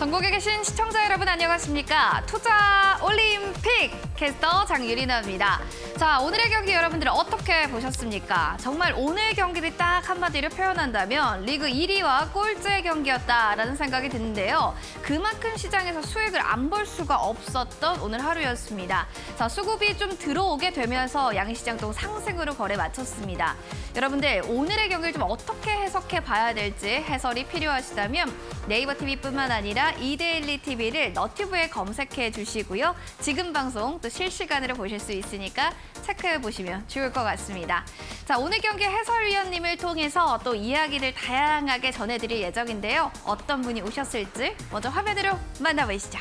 전국에 계신 시청자 여러분 안녕하십니까? 투자 올림픽 캐스터 장유리나입니다. 자, 오늘의 경기 여러분들 어떻게 보셨습니까? 정말 오늘 경기를 딱 한마디로 표현한다면 리그 1위와 꼴찌의 경기였다라는 생각이 드는데요. 그만큼 시장에서 수익을 안 볼 수가 없었던 오늘 하루였습니다. 자, 수급이 좀 들어오게 되면서 양시장도 상승으로 거래 마쳤습니다. 여러분들 오늘의 경기를 좀 어떻게 해석해 봐야 될지 해설이 필요하시다면 네이버 TV뿐만 아니라 이데일리 TV를 너튜브에 검색해 주시고요. 지금 방송 또 실시간으로 보실 수 있으니까 체크해 보시면 좋을 것 같습니다. 자, 오늘 경기 해설위원님을 통해서 또 이야기를 다양하게 전해드릴 예정인데요. 어떤 분이 오셨을지 먼저 화면으로 만나보시죠.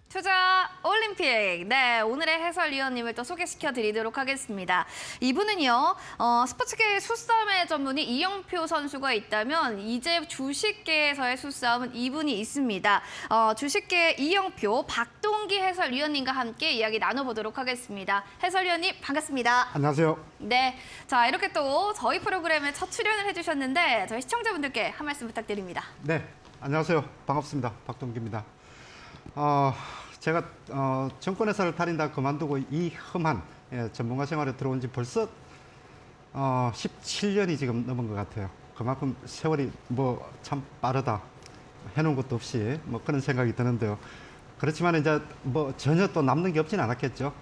투자 올림픽. 네, 오늘의 해설위원님을 또 소개시켜드리도록 하겠습니다. 이분은요, 스포츠계 수싸움의 전문의 이영표 선수가 있다면 이제 주식계에서의 수싸움은 이분이 있습니다. 주식계 이영표 박동기 해설위원님과 함께 이야기 나눠보도록 하겠습니다. 해설위원님 반갑습니다. 안녕하세요. 네, 자 이렇게 또 저희 프로그램에 첫 출연을 해주셨는데 저희 시청자분들께 한 말씀 부탁드립니다. 네, 안녕하세요. 반갑습니다. 박동기입니다. 제가 정권회사를 다닌다 그만두고 이 험한 전문가 생활에 들어온 지 벌써 17년이 지금 넘은 것 같아요. 그만큼 세월이 뭐 참 빠르다. 해놓은 것도 없이 뭐 그런 생각이 드는데요. 그렇지만 이제 뭐 전혀 또 남는 게 없진 않았겠죠.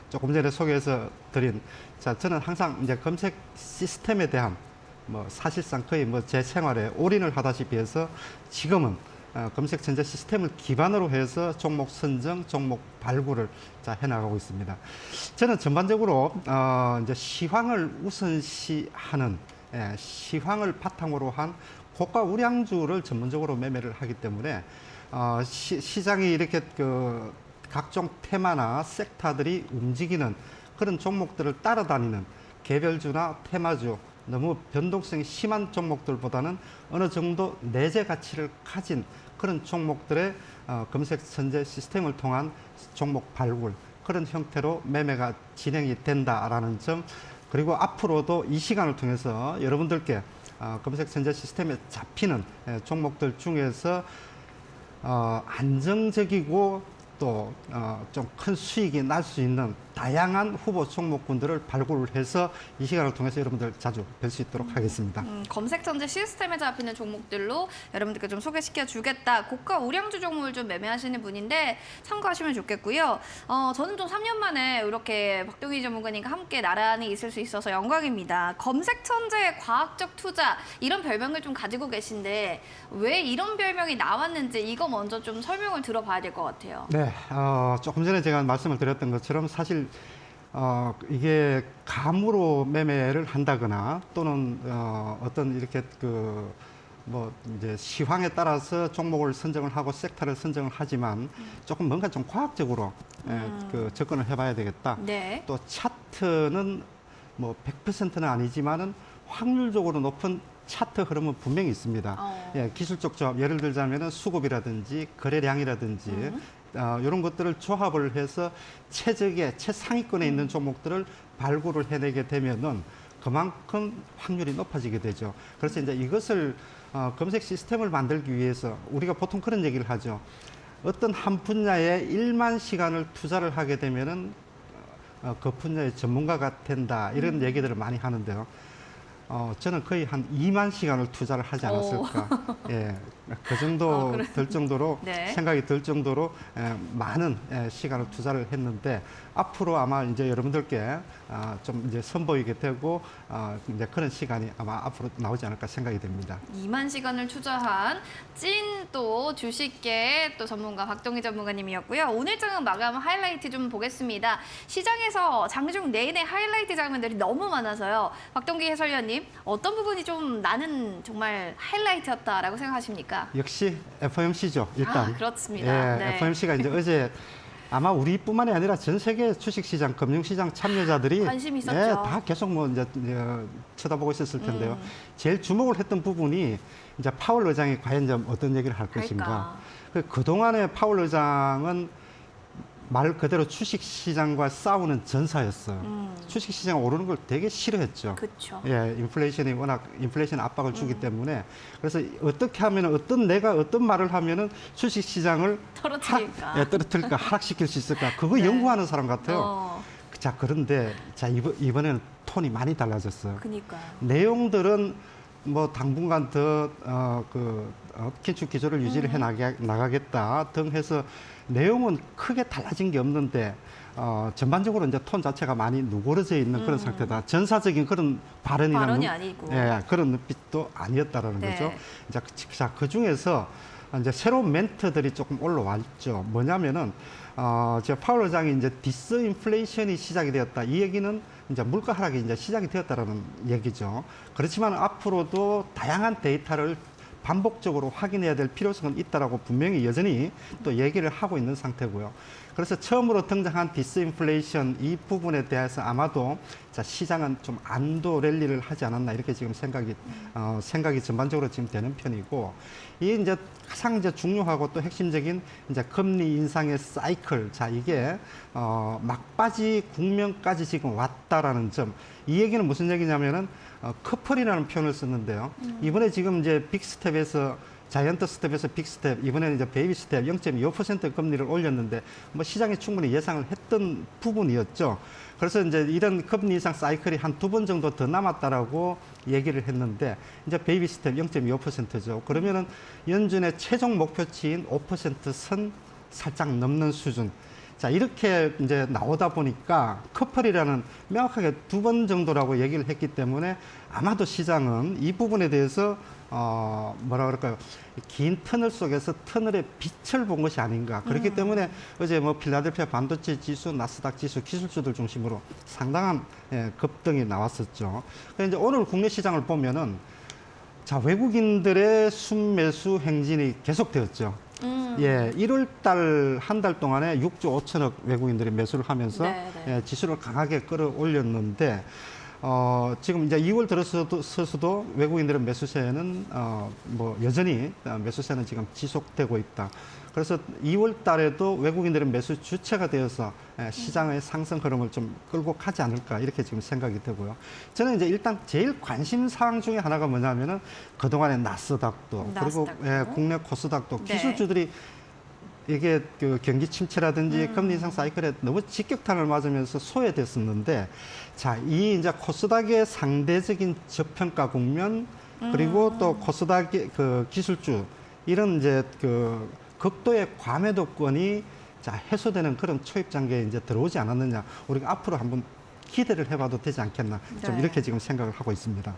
조금 전에 소개해서 드린 저는 항상 이제 검색 시스템에 대한 뭐 사실상 거의 뭐 제 생활에 올인을 하다시피 해서 지금은 검색 전자 시스템을 기반으로 해서 종목 선정, 종목 발굴을 해나가고 있습니다. 저는 전반적으로 이제 시황을 우선시하는 시황을 바탕으로 한 고가 우량주를 전문적으로 매매를 하기 때문에 시장이 이렇게 그 각종 테마나 섹터들이 움직이는 그런 종목들을 따라다니는 개별주나 테마주 너무 변동성이 심한 종목들보다는 어느 정도 내재 가치를 가진 그런 종목들의 검색 선제 시스템을 통한 종목 발굴 그런 형태로 매매가 진행이 된다라는 점, 그리고 앞으로도 이 시간을 통해서 여러분들께 검색 선제 시스템에 잡히는 종목들 중에서 안정적이고 또 좀 큰 수익이 날 수 있는 다양한 후보 종목군들을 발굴을 해서 이 시간을 통해서 여러분들 자주 뵐 수 있도록 하겠습니다. 검색 전제 시스템에 잡히는 종목들로 여러분들께 좀 소개시켜 주겠다. 고가 우량주 종목을 좀 매매하시는 분인데 참고하시면 좋겠고요. 저는 좀 3년 만에 이렇게 박동희 전문가님과 함께 나란히 있을 수 있어서 영광입니다. 검색 천재 과학적 투자 이런 별명을 좀 가지고 계신데 왜 이런 별명이 나왔는지 이거 먼저 좀 설명을 들어봐야 될 것 같아요. 네, 조금 전에 제가 말씀을 드렸던 것처럼 사실 이게 감으로 매매를 한다거나 또는 어떤 이렇게 뭐 이제 시황에 따라서 종목을 선정을 하고 섹터를 선정을 하지만 조금 뭔가 좀 과학적으로 접근을 해봐야 되겠다. 네. 또 차트는 뭐 100%는 아니지만은 확률적으로 높은 차트 흐름은 분명히 있습니다. 기술적 조합, 예를 들자면은 수급이라든지 거래량이라든지 이런 것들을 조합을 해서 최적의 최상위권에 있는 종목들을 발굴을 해내게 되면은 그만큼 확률이 높아지게 되죠. 그래서 이제 이것을 검색 시스템을 만들기 위해서 우리가 보통 그런 얘기를 하죠. 어떤 한 분야에 1만 시간을 투자를 하게 되면은 그 분야의 전문가가 된다 이런 얘기들을 많이 하는데요. 저는 거의 한 2만 시간을 투자를 하지 않았을까. 예, 그 정도 될 정도로 네. 생각이 들 정도로 많은 시간을 투자를 했는데 앞으로 아마 이제 여러분들께 좀 이제 선보이게 되고 이제 그런 시간이 아마 앞으로 나오지 않을까 생각이 됩니다. 2만 시간을 투자한 찐 또 주식계 또 전문가 박동기 전문가님이었고요. 오늘 장은 마감 하이라이트 좀 보겠습니다. 시장에서 장중 내내 하이라이트 장면들이 너무 많아서요. 박동기 해설위원님 어떤 부분이 좀 나는 정말 하이라이트였다라고 생각하십니까? 역시 FOMC죠, 일단. 그렇습니다. 예, 네. FOMC가 이제 어제 아마 우리뿐만이 아니라 전 세계 주식시장, 금융시장 참여자들이 관심이 있었죠. 예, 다 계속 뭐 이제 쳐다보고 있었을 텐데요. 제일 주목을 했던 부분이 이제 파월 의장이 과연 좀 어떤 얘기를 할 것인가. 그동안의 파월 의장은 말 그대로 주식시장과 싸우는 전사였어요. 주식시장 오르는 걸 되게 싫어했죠. 그렇죠. 예, 인플레이션이 워낙 인플레이션 압박을 주기 때문에 그래서 어떻게 하면 내가 어떤 말을 하면은 주식 시장을 떨어뜨릴까. 떨어뜨릴까 하락시킬 수 있을까 그거 네. 연구하는 사람 같아요. 자, 그런데 자 이번에는 톤이 많이 달라졌어요. 그니까요. 내용들은 뭐 당분간 더 긴축 기조를 유지를 해 나가겠다 등 해서 내용은 크게 달라진 게 없는데 전반적으로 이제 톤 자체가 많이 누그러져 있는 그런 상태다. 전사적인 그런 발언이 아니고. 예, 그런 눈빛도 아니었다라는 네. 거죠. 자, 그 중에서 이제 새로운 멘트들이 조금 올라왔죠. 뭐냐면은 저 파월 의장이 이제 디스인플레이션이 시작이 되었다. 이 얘기는 이제 물가 하락이 이제 시작이 되었다라는 얘기죠. 그렇지만 앞으로도 다양한 데이터를 반복적으로 확인해야 될 필요성은 있다라고 분명히 여전히 또 얘기를 하고 있는 상태고요. 그래서 처음으로 등장한 디스인플레이션 이 부분에 대해서 아마도 자, 시장은 좀 안도 랠리를 하지 않았나 이렇게 지금 생각이 전반적으로 지금 되는 편이고 이 이제 가장 이제 중요하고 또 핵심적인 이제 금리 인상의 사이클 자 이게 막바지 국면까지 지금 왔다라는 점 이 얘기는 무슨 얘기냐면은 커플이라는 표현을 썼는데요. 이번에 지금 이제 빅스텝에서 자이언트 스텝에서 빅스텝, 이번에는 이제 베이비 스텝 0.25% 금리를 올렸는데 뭐 시장이 충분히 예상을 했던 부분이었죠. 그래서 이제 이런 금리 인상 사이클이 한 2번 정도 더 남았다라고 얘기를 했는데 이제 베이비 스텝 0.25%죠. 그러면은 연준의 최종 목표치인 5% 살짝 넘는 수준. 자, 이렇게 이제 나오다 보니까 커플이라는 명확하게 2번 정도라고 얘기를 했기 때문에 아마도 시장은 이 부분에 대해서 뭐라 그럴까요? 긴 터널 속에서 터널의 빛을 본 것이 아닌가. 그렇기 때문에 어제 뭐 필라델피아 반도체 지수, 나스닥 지수, 기술주들 중심으로 상당한 급등이 나왔었죠. 그런데 이제 오늘 국내 시장을 보면은 자, 외국인들의 순매수 행진이 계속되었죠. 예, 1월 달 한 달 동안에 6조 5천억 외국인들이 매수를 하면서 예, 지수를 강하게 끌어올렸는데 지금 이제 2월 들어서도 외국인들의 매수세는 뭐 여전히 매수세는 지금 지속되고 있다. 그래서 2월 달에도 외국인들의 매수 주체가 되어서 시장의 상승 흐름을 좀 끌고 가지 않을까 이렇게 지금 생각이 되고요. 저는 이제 일단 제일 관심 사항 중에 하나가 뭐냐면은 그동안의 나스닥도 그리고 국내 코스닥도 기술주들이 이게 그 경기 침체라든지 금리 인상 사이클에 너무 직격탄을 맞으면서 소외됐었는데 자, 이 이제 코스닥의 상대적인 저평가 국면 그리고 또 코스닥의 그 기술주 이런 이제 그 극도의 과매도권이 자, 해소되는 그런 초입 단계에 이제 들어오지 않았느냐. 우리가 앞으로 한번 기대를 해봐도 되지 않겠나. 좀 이렇게 지금 생각을 하고 있습니다.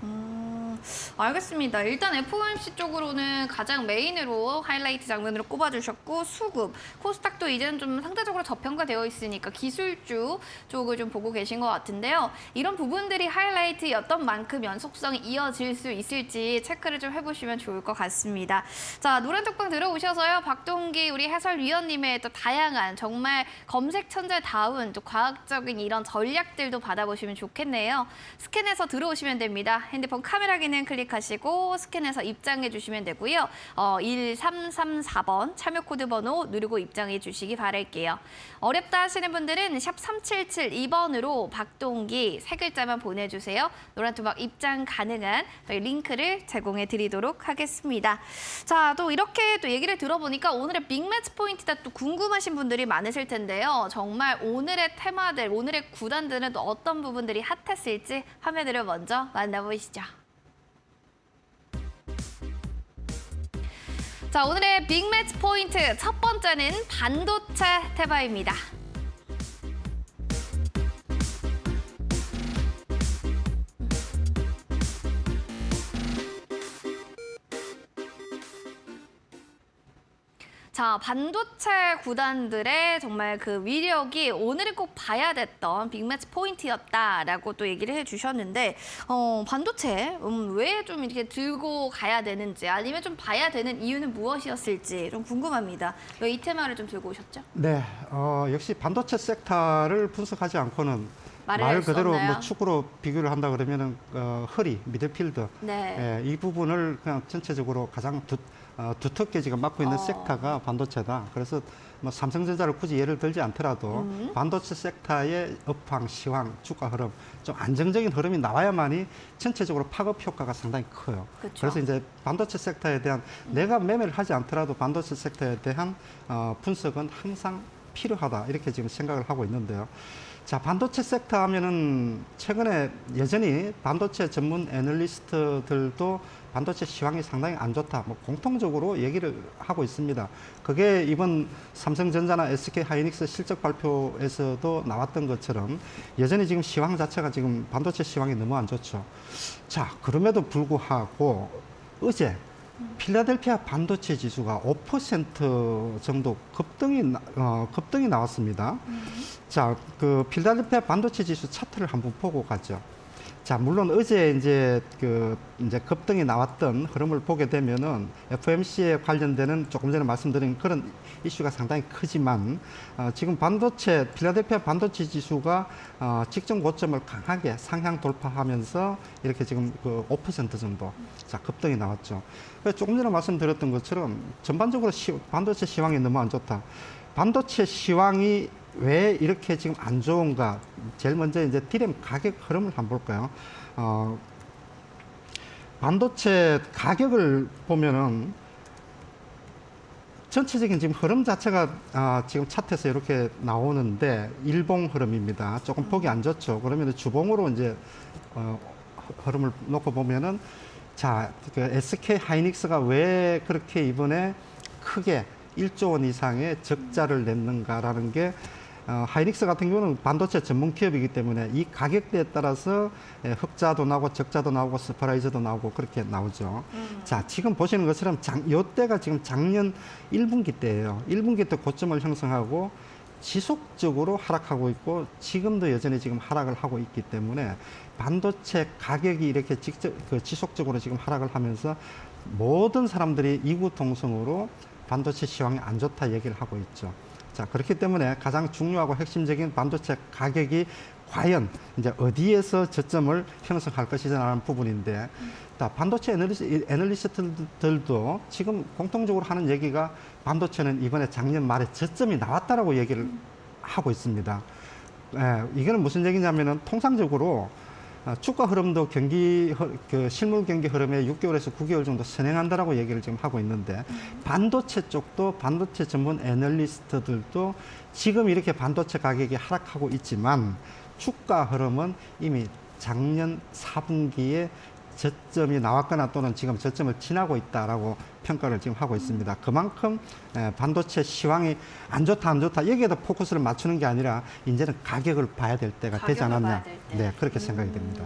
알겠습니다. 일단 FOMC 쪽으로는 가장 메인으로 하이라이트 장면으로 꼽아주셨고 수급, 코스닥도 이제는 좀 상대적으로 저평가되어 있으니까 기술주 쪽을 좀 보고 계신 것 같은데요. 이런 부분들이 하이라이트였던 만큼 연속성이 이어질 수 있을지 체크를 좀 해보시면 좋을 것 같습니다. 자, 노란 톡방 들어오셔서요. 박동기 우리 해설위원님의 또 다양한 정말 검색 천재다운 또 과학적인 이런 전략들도 받아보시면 좋겠네요. 스캔해서 들어오시면 됩니다. 핸드폰 카메라 기능 클릭하시고 스캔해서 입장해 주시면 되고요. 1334번 참여 코드 번호 누르고 입장해 주시기 바랄게요. 어렵다 하시는 분들은 샵 3772번으로 박동기 세 글자만 보내주세요. 노란투박 입장 가능한 저희 링크를 제공해 드리도록 하겠습니다. 자, 또 이렇게 또 얘기를 들어보니까 오늘의 빅매치 포인트다 또 궁금하신 분들이 많으실 텐데요. 정말 오늘의 테마들, 오늘의 구단들은 또 어떤 부분들이 핫했을지 화면으로 먼저 만나보시죠. 자, 오늘의 빅매치 포인트 첫 번째는 반도체 테마입니다. 자, 반도체 구단들의 정말 그 위력이 오늘은 꼭 봐야 됐던 빅매치 포인트였다라고 또 얘기를 해주셨는데, 반도체 왜 좀 이렇게 들고 가야 되는지, 아니면 좀 봐야 되는 이유는 무엇이었을지 좀 궁금합니다. 왜 이 테마를 좀 들고 오셨죠? 네, 역시 반도체 섹터를 분석하지 않고는 말을 말 할수 그대로 없나요? 뭐 축구로 비교를 한다 그러면은 허리, 미드필더, 네. 이 부분을 그냥 전체적으로 가장 두텁게 지금 맡고 있는 어. 섹터가 반도체다. 그래서 뭐 삼성전자를 굳이 예를 들지 않더라도 반도체 섹터의 업황, 시황, 주가 흐름, 좀 안정적인 흐름이 나와야만이 전체적으로 팝업 효과가 상당히 커요. 그쵸. 그래서 이제 반도체 섹터에 대한 내가 매매를 하지 않더라도 반도체 섹터에 대한 분석은 항상 필요하다. 이렇게 지금 생각을 하고 있는데요. 자, 반도체 섹터 하면은 최근에 여전히 반도체 전문 애널리스트들도 반도체 시황이 상당히 안 좋다. 뭐 공통적으로 얘기를 하고 있습니다. 그게 이번 삼성전자나 SK 하이닉스 실적 발표에서도 나왔던 것처럼 여전히 지금 시황 자체가 지금 반도체 시황이 너무 안 좋죠. 자, 그럼에도 불구하고 어제 필라델피아 반도체 지수가 5% 정도 급등이 나왔습니다. 자, 그 필라델피아 반도체 지수 차트를 한번 보고 가죠. 자, 물론 어제 이제 이제 급등이 나왔던 흐름을 보게 되면은 FOMC에 관련되는 조금 전에 말씀드린 그런 이슈가 상당히 크지만 지금 필라델피아 반도체 지수가 직전 고점을 강하게 상향 돌파하면서 이렇게 지금 그 5% 정도 자 급등이 나왔죠. 그래서 조금 전에 말씀드렸던 것처럼 전반적으로 반도체 시황이 너무 안 좋다. 반도체 시황이 왜 이렇게 지금 안 좋은가? 제일 먼저 이제 디램 가격 흐름을 한번 볼까요? 반도체 가격을 보면은 전체적인 지금 흐름 자체가 지금 차트에서 이렇게 나오는데 일봉 흐름입니다. 조금 보기 안 좋죠. 그러면 주봉으로 이제 흐름을 놓고 보면은 자, 그 SK 하이닉스가 왜 그렇게 이번에 크게 1조 원 이상의 적자를 냈는가라는 게 하이닉스 같은 경우는 반도체 전문 기업이기 때문에 이 가격대에 따라서 흑자도 나오고 적자도 나오고 서프라이즈도 나오고 그렇게 나오죠. 자, 지금 보시는 것처럼 요때가 지금 작년 1분기 때예요. 1분기 때 고점을 형성하고 지속적으로 하락하고 있고 지금도 여전히 지금 하락을 하고 있기 때문에 반도체 가격이 이렇게 지속적으로 지금 하락을 하면서 모든 사람들이 이구동성으로 반도체 시황이 안 좋다 얘기를 하고 있죠. 자, 그렇기 때문에 가장 중요하고 핵심적인 반도체 가격이 과연 이제 어디에서 저점을 형성할 것이라는 부분인데, 반도체 애널리스트들도 지금 공통적으로 하는 얘기가 반도체는 이번에 작년 말에 저점이 나왔다라고 얘기를 하고 있습니다. 이거는 무슨 얘기냐면은 통상적으로 주가 흐름도 실물 경기 흐름에 6개월에서 9개월 정도 선행한다라고 얘기를 지금 하고 있는데 반도체 쪽도 반도체 전문 애널리스트들도 지금 이렇게 반도체 가격이 하락하고 있지만 주가 흐름은 이미 작년 4분기에 저점이 나왔거나 또는 지금 저점을 지나고 있다라고 평가를 지금 하고 있습니다. 그만큼 반도체 시황이 안 좋다 여기에다 포커스를 맞추는 게 아니라 이제는 가격을 봐야 될 때가 되지 않았나. 네, 그렇게 생각이 됩니다.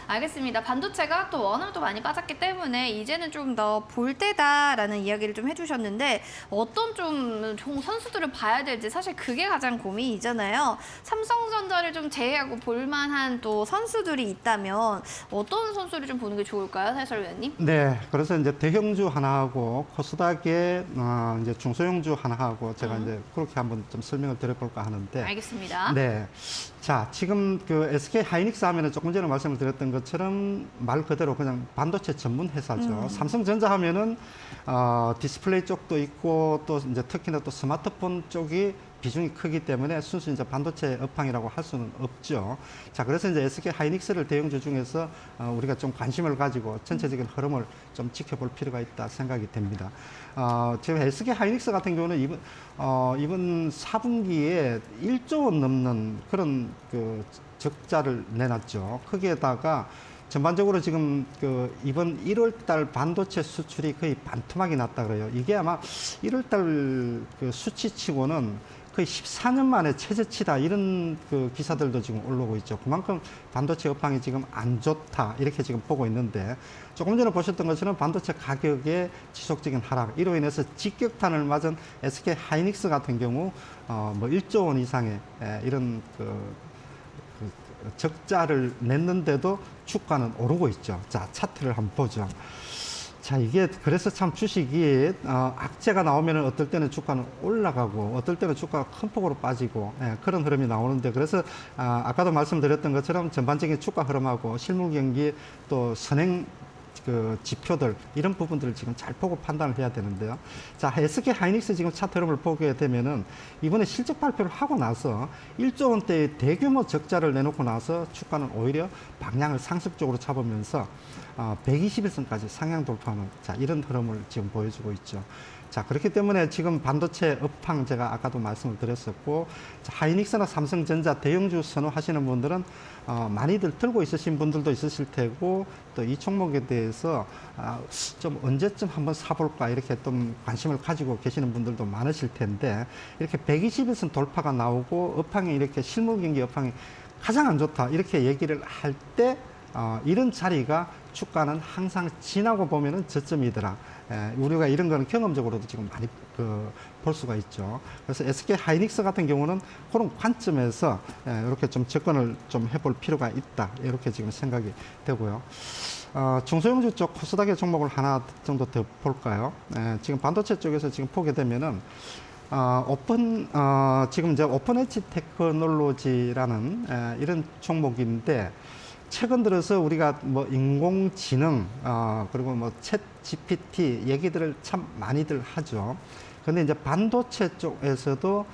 알겠습니다. 반도체가 또 워낙 또 많이 빠졌기 때문에 이제는 좀 더 볼 때다라는 이야기를 좀 해주셨는데 어떤 좀 선수들을 봐야 될지 사실 그게 가장 고민이잖아요. 삼성전자를 좀 제외하고 볼만한 또 선수들이 있다면 어떤 선수를 좀 보는 게 좋을까요, 해설위원님? 네, 그래서 이제 대형주 하나 하고 코스닥의 이제 중소형주 하나 하고 제가 이제 그렇게 한번 좀 설명을 드려볼까 하는데. 알겠습니다. 네. 자, 지금 그 SK 하이닉스 하면은 조금 전에 말씀을 드렸던 것처럼 말 그대로 그냥 반도체 전문 회사죠. 삼성전자 하면은 디스플레이 쪽도 있고 또 이제 특히나 또 스마트폰 쪽이 비중이 크기 때문에 순수 이제 반도체 업황이라고 할 수는 없죠. 자, 그래서 이제 SK 하이닉스를 대형주 중에서 우리가 좀 관심을 가지고 전체적인 흐름을 좀 지켜볼 필요가 있다 생각이 됩니다. 지금 SK 하이닉스 같은 경우는 이번 4분기에 1조 원 넘는 그런 그 적자를 내놨죠. 거기에다가 전반적으로 지금 그 이번 1월 달 반도체 수출이 거의 반토막이 났다 그래요. 이게 아마 1월 달 그 수치치고는 거의 14년 만에 최저치다 이런 그 기사들도 지금 올라오고 있죠. 그만큼 반도체 업황이 지금 안 좋다 이렇게 지금 보고 있는데 조금 전에 보셨던 것처럼 반도체 가격의 지속적인 하락 이로 인해서 직격탄을 맞은 SK 하이닉스 같은 경우 뭐 1조 원 이상의 이런 그 적자를 냈는데도 주가는 오르고 있죠. 자, 차트를 한번 보죠. 자, 이게 그래서 참 주식이 악재가 나오면 어떨 때는 주가는 올라가고 어떨 때는 주가가 큰 폭으로 빠지고 그런 흐름이 나오는데 그래서 아까도 말씀드렸던 것처럼 전반적인 주가 흐름하고 실물 경기 또 선행 그 지표들 이런 부분들을 지금 잘 보고 판단을 해야 되는데요. 자, SK 하이닉스 지금 차트 흐름을 보게 되면은 이번에 실적 발표를 하고 나서 1조 원대의 대규모 적자를 내놓고 나서 주가는 오히려 방향을 상승 쪽으로 잡으면서 121선까지 상향 돌파하는 자, 이런 흐름을 지금 보여주고 있죠. 자, 그렇기 때문에 지금 반도체 업황 제가 아까도 말씀을 드렸었고 자, 하이닉스나 삼성전자 대형주 선호하시는 분들은 많이들 들고 있으신 분들도 있으실 테고 또 이 종목에 대해서 좀 언제쯤 한번 사볼까 이렇게 좀 관심을 가지고 계시는 분들도 많으실 텐데 이렇게 121선 돌파가 나오고 업황이 이렇게 실물 경기 업황이 가장 안 좋다 이렇게 얘기를 할 때 이런 자리가 주가는 항상 지나고 보면은 저점이더라. 우리가 이런 거는 경험적으로도 지금 많이 볼 수가 있죠. 그래서 SK 하이닉스 같은 경우는 그런 관점에서 이렇게 좀 접근을 좀 해볼 필요가 있다. 이렇게 지금 생각이 되고요. 중소형주 쪽 코스닥의 종목을 하나 정도 더 볼까요? 지금 반도체 쪽에서 지금 보게 되면은 지금 이제 오픈 엣지 테크놀로지라는 이런 종목인데 최근 들어서 우리가 뭐 인공지능 그리고 뭐 챗 GPT 얘기들을 참 많이들 하죠. 그런데 이제 반도체 쪽에서도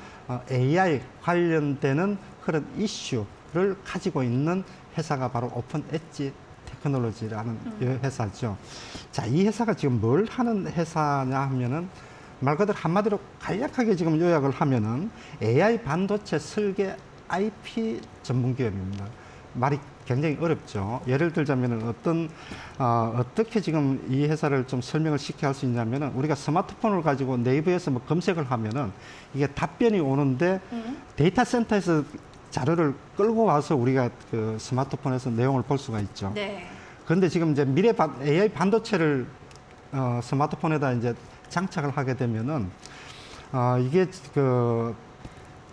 AI 관련되는 그런 이슈를 가지고 있는 회사가 바로 오픈 엣지 테크놀로지라는 이 회사죠. 자, 이 회사가 지금 뭘 하는 회사냐 하면은 말 그대로 한마디로 간략하게 지금 요약을 하면은 AI 반도체 설계 IP 전문 기업입니다. 말이 굉장히 어렵죠. 예를 들자면은 어떻게 지금 이 회사를 좀 설명을 쉽게 할 수 있냐면은 우리가 스마트폰을 가지고 네이버에서 뭐 검색을 하면은 이게 답변이 오는데 데이터 센터에서 자료를 끌고 와서 우리가 그 스마트폰에서 내용을 볼 수가 있죠. 네. 그런데 지금 이제 AI 반도체를 스마트폰에다 이제 장착을 하게 되면은 이게 그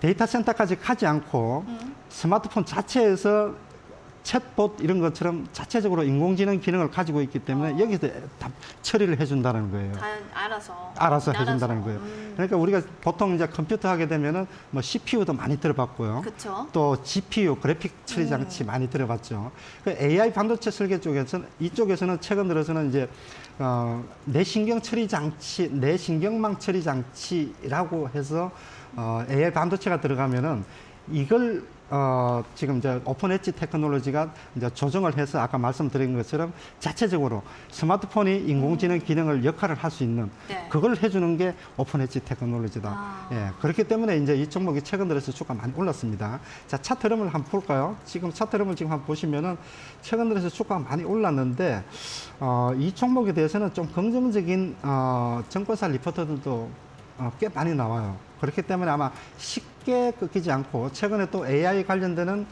데이터 센터까지 가지 않고 스마트폰 자체에서 챗봇 이런 것처럼 자체적으로 인공지능 기능을 가지고 있기 때문에 여기서 답 처리를 해준다는 거예요. 알아서 해준다는 거예요. 그러니까 우리가 보통 이제 컴퓨터 하게 되면은 뭐 CPU도 많이 들어봤고요. 그쵸. 또 GPU 그래픽 처리 장치 많이 들어봤죠. 그 AI 반도체 설계 쪽에서는 이쪽에서는 최근 들어서는 이제 내신경 처리 장치, 내신경망 처리 장치라고 해서 AI 반도체가 들어가면은 이걸 지금 이제 오픈 엣지 테크놀로지가 이제 조정을 해서 아까 말씀드린 것처럼 자체적으로 스마트폰이 인공지능 기능을 역할을 할 수 있는 네. 그걸 해주는 게 오픈 엣지 테크놀로지다. 예, 그렇기 때문에 이제 이 종목이 최근 들어서 주가 많이 올랐습니다. 자, 차트 흐름을 한번 볼까요? 지금 차트 흐름을 지금 한번 보시면은 최근 들어서 주가가 많이 올랐는데 이 종목에 대해서는 좀 긍정적인 증권사 리포트들도 꽤 많이 나와요. 그렇기 때문에 아마 쉽게 꺾이지 않고 최근에 또 AI 관련되는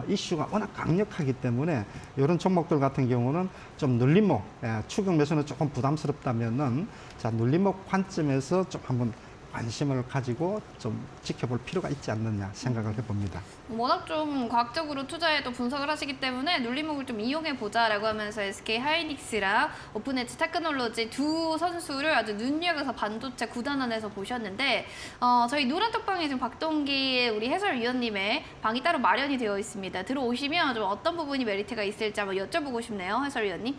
이슈가 워낙 강력하기 때문에 이런 종목들 같은 경우는 좀 눌림목, 추격 매수는 조금 부담스럽다면은 자, 눌림목 관점에서 좀 한번 관심을 가지고 좀 지켜볼 필요가 있지 않느냐 생각을 해봅니다. 워낙 좀 과학적으로 투자에 또 분석을 하시기 때문에 눌림목을 좀 이용해 보자라고 하면서 SK 하이닉스랑 오픈 엣지 테크놀로지 두 선수를 아주 눈여겨서 반도체 구단 안에서 보셨는데 저희 노란톡방에 지금 박동기 우리 해설위원님의 방이 따로 마련이 되어 있습니다. 들어오시면 좀 어떤 부분이 메리트가 있을지 한번 여쭤보고 싶네요, 해설위원님.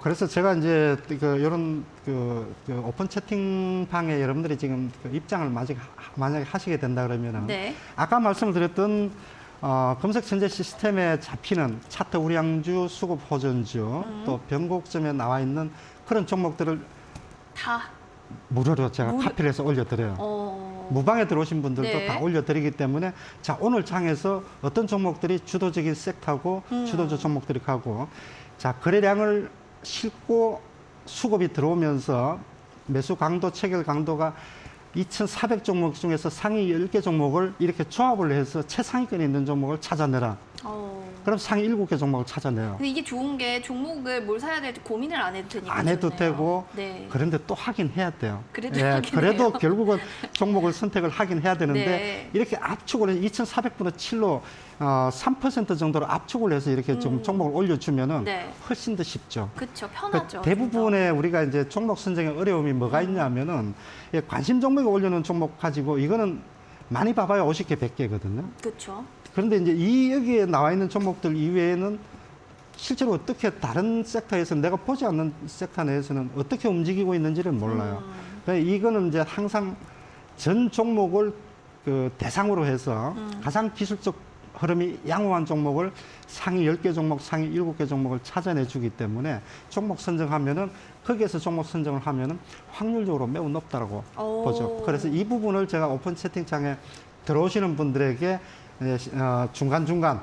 그래서 제가 이제 이런 오픈 채팅방에 여러분들이 지금 입장을 만약에 하시게 된다 그러면은 네. 아까 말씀을 드렸던 검색 천재 시스템에 잡히는 차트 우량주, 수급 호전주, 또 변곡점에 나와 있는 그런 종목들을 다 무료로 제가 카피를 해서 올려드려요. 무방에 들어오신 분들도 네. 다 올려드리기 때문에 자 오늘 장에서 어떤 종목들이 주도적인 섹터고 주도적 종목들이 가고 자 거래량을 싣고 수급이 들어오면서 매수 강도, 체결 강도가 2,400 종목 중에서 상위 10개 종목을 이렇게 조합을 해서 최상위권에 있는 종목을 찾아내라. 그럼 상위 7개 종목을 찾아내요. 근데 이게 좋은 게 종목을 뭘 사야 될지 고민을 안 해도 되니까 안 해도 좋네요. 되고 네. 그런데 또 하긴 해야 돼요. 그래도 예, 하긴 그래도 해요. 결국은 종목을 선택을 하긴 해야 되는데 네. 이렇게 압축을 해서 2,400분의 7로 3% 정도로 압축을 해서 이렇게 좀 종목을 올려주면은 네. 훨씬 더 쉽죠. 그렇죠. 그 편하죠. 대부분의 우리가 이제 종목 선정의 어려움이 뭐가 있냐면은 예, 관심 종목에 올려놓은 종목 가지고 이거는 많이 봐봐야 50개, 100개거든요. 그렇죠. 그런데 이제 이 여기에 나와 있는 종목들 이외에는 실제로 어떻게 다른 섹터에서 내가 보지 않는 섹터 내에서는 어떻게 움직이고 있는지를 몰라요. 그러니까 이거는 이제 항상 전 종목을 그 대상으로 해서 가장 기술적 흐름이 양호한 종목을 상위 10개 종목, 상위 7개 종목을 찾아내 주기 때문에 종목 선정하면은 거기에서 종목 선정을 하면은 확률적으로 매우 높다라고 오. 보죠. 그래서 이 부분을 제가 오픈 채팅창에 들어오시는 분들에게 중간중간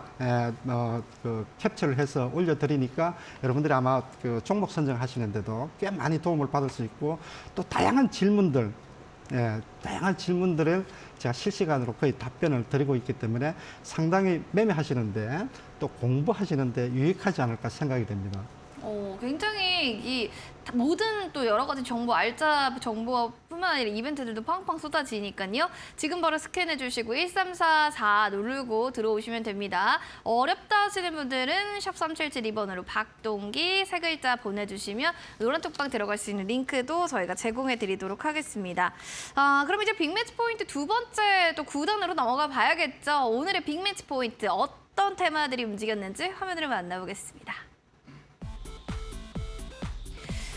그 캡처를 해서 올려드리니까 여러분들이 아마 그 종목 선정하시는데도 꽤 많이 도움을 받을 수 있고 또 다양한 질문들 다양한 질문들을 제가 실시간으로 거의 답변을 드리고 있기 때문에 상당히 매매하시는데 또 공부하시는데 유익하지 않을까 생각이 됩니다. 굉장히 이 모든 또 여러 가지 정보, 알짜 정보뿐만 아니라 이벤트들도 팡팡 쏟아지니까요. 지금 바로 스캔해 주시고 1344 누르고 들어오시면 됩니다. 어렵다 하시는 분들은 샵 377 2번으로 박동기 세 글자 보내주시면 노란 톡방 들어갈 수 있는 링크도 저희가 제공해 드리도록 하겠습니다. 그럼 이제 빅매치 포인트 두 번째 또 구단으로 넘어가 봐야겠죠. 오늘의 빅매치 포인트 어떤 테마들이 움직였는지 화면으로 만나보겠습니다.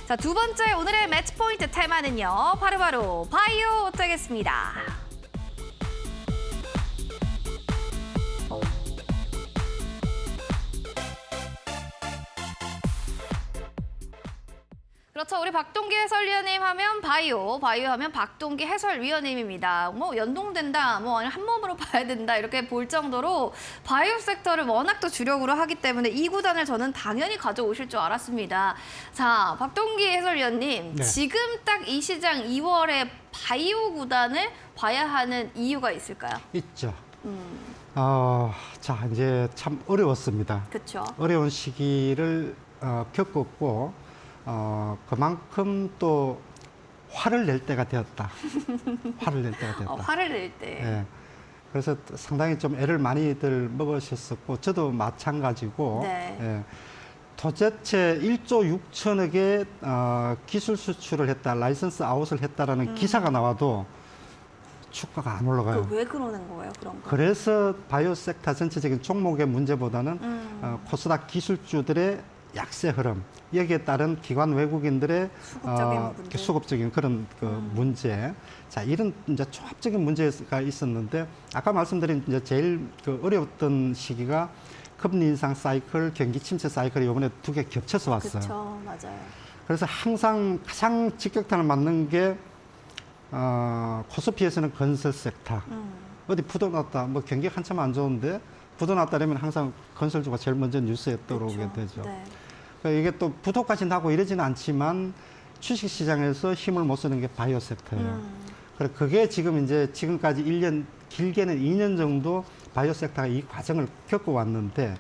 자, 두 번째 오늘의 매치 포인트 테마는요. 바로 바이오 되겠습니다. 그렇죠. 우리 박동기 해설위원님 하면 바이오 하면 박동기 해설위원님입니다. 뭐 연동된다, 뭐 아니면 한 몸으로 봐야 된다 이렇게 볼 정도로 바이오 섹터를 워낙 또 주력으로 하기 때문에 이 구단을 저는 당연히 가져오실 줄 알았습니다. 자, 박동기 해설위원님, 네. 지금 딱 이 시장 2월에 바이오 구단을 봐야 하는 이유가 있을까요? 있죠. 자, 이제 참 어려웠습니다. 그렇죠. 어려운 시기를 겪었고 그만큼 또 화를 낼 때가 되었다. 화를 낼 때가 되었다. 화를 낼 때. 예. 그래서 상당히 좀 애를 많이들 먹으셨었고 저도 마찬가지고 네. 예. 도대체 1조 6천억의 기술 수출을 했다, 라이선스 아웃을 했다라는 기사가 나와도 주가가 안 올라가요. 왜 그러는 거예요, 그런 거? 그래서 바이오 섹터 전체적인 종목의 문제보다는 코스닥 기술주들의 약세 흐름, 여기에 따른 기관 외국인들의 수급적인 문제. 수급적인 그런 그 문제. 자, 이런 이제 종합적인 문제가 있었는데 아까 말씀드린 이제 제일 그 어려웠던 시기가 금리 인상 사이클, 경기 침체 사이클이 이번에 두 개 겹쳐서 왔어요. 그렇죠, 맞아요. 그래서 항상 가장 직격탄을 맞는 게 코스피에서는 건설 섹터. 어디 부도 났다, 뭐 경기 한참 안 좋은데 부도 났다 그러면 항상 건설주가 제일 먼저 뉴스에 떠오르게 그렇죠. 되죠. 네. 그러니까 이게 또 부도까지 나고 이러지는 않지만 주식시장에서 힘을 못 쓰는 게 바이오 섹터예요. 그래서 그게 지금 이제 지금까지 1년, 길게는 2년 정도 바이오 섹터가 이 과정을 겪어왔는데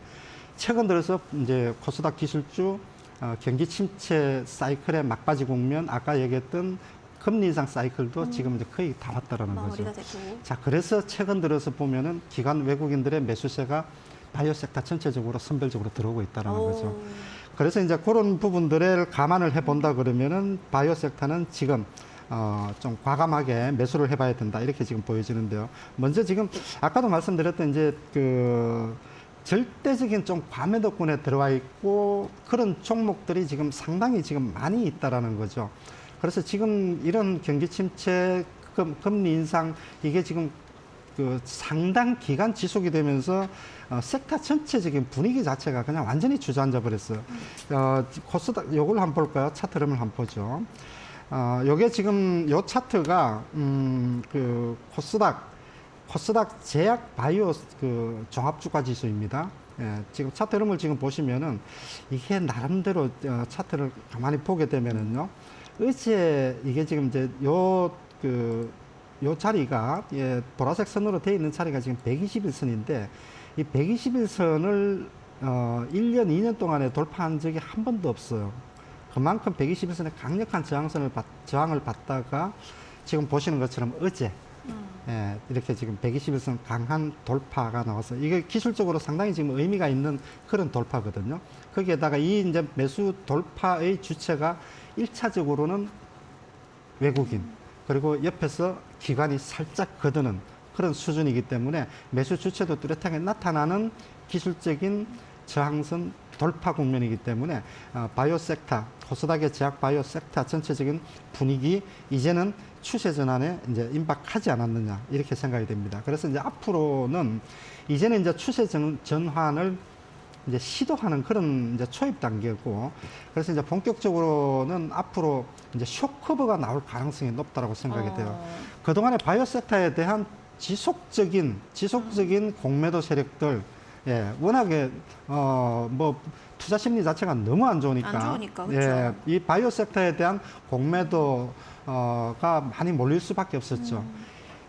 최근 들어서 이제 코스닥 기술주 경기 침체 사이클의 막바지 국면, 아까 얘기했던 금리 인상 사이클도 지금 이제 거의 다 왔다라는 거죠. 마무리가 되고. 자, 그래서 최근 들어서 보면은 기관 외국인들의 매수세가 바이오 섹터 전체적으로 선별적으로 들어오고 있다라는 거죠. 그래서 이제 그런 부분들을 감안을 해본다 그러면은 바이오 섹터는 지금 좀 과감하게 매수를 해봐야 된다 이렇게 지금 보여지는데요. 먼저 지금 아까도 말씀드렸던 이제 그 절대적인 좀 과매도권에 들어와 있고 그런 종목들이 지금 상당히 지금 많이 있다라는 거죠. 그래서 지금 이런 경기 침체, 금리 인상 이게 지금 그 상당 기간 지속이 되면서 섹터 전체적인 분위기 자체가 그냥 완전히 주저앉아 버렸어요. 코스닥 요걸 한번 볼까요? 차트 흐름을 한번 보죠. 요게 지금 요 차트가 그 코스닥 제약 바이오 그 종합주가 지수입니다. 예, 지금 차트 흐름을 지금 보시면은 이게 나름대로 차트를 가만히 보게 되면은요. 어제 이게 지금 이제 요 자리가 보라색 선으로 되어 있는 자리가 지금 121선인데 이 121선을 1년, 2년 동안에 돌파한 적이 한 번도 없어요. 그만큼 121선의 강력한 저항을 받다가 지금 보시는 것처럼 어제 이렇게 지금 121선 강한 돌파가 나와서 이게 기술적으로 상당히 지금 의미가 있는 그런 돌파거든요. 거기에다가 이 이제 매수 돌파의 주체가 1차적으로는 외국인 그리고 옆에서 기관이 살짝 거드는 그런 수준이기 때문에 매수 주체도 뚜렷하게 나타나는 기술적인 저항선 돌파 국면이기 때문에 바이오 섹터, 코스닥의 제약 바이오 섹터 전체적인 분위기 이제는 추세 전환에 이제 임박하지 않았느냐 이렇게 생각이 됩니다. 그래서 이제 앞으로는 이제는 이제 추세 전환을 이제 시도하는 그런 이제 초입 단계고 그래서 이제 본격적으로는 앞으로 이제 쇼커버가 나올 가능성이 높다라고 생각이 돼요. 그동안에 바이오 섹터에 대한 지속적인 공매도 세력들 워낙에 뭐 투자 심리 자체가 너무 안 좋으니까, 그렇죠. 이 바이오 섹터에 대한 공매도가 많이 몰릴 수밖에 없었죠.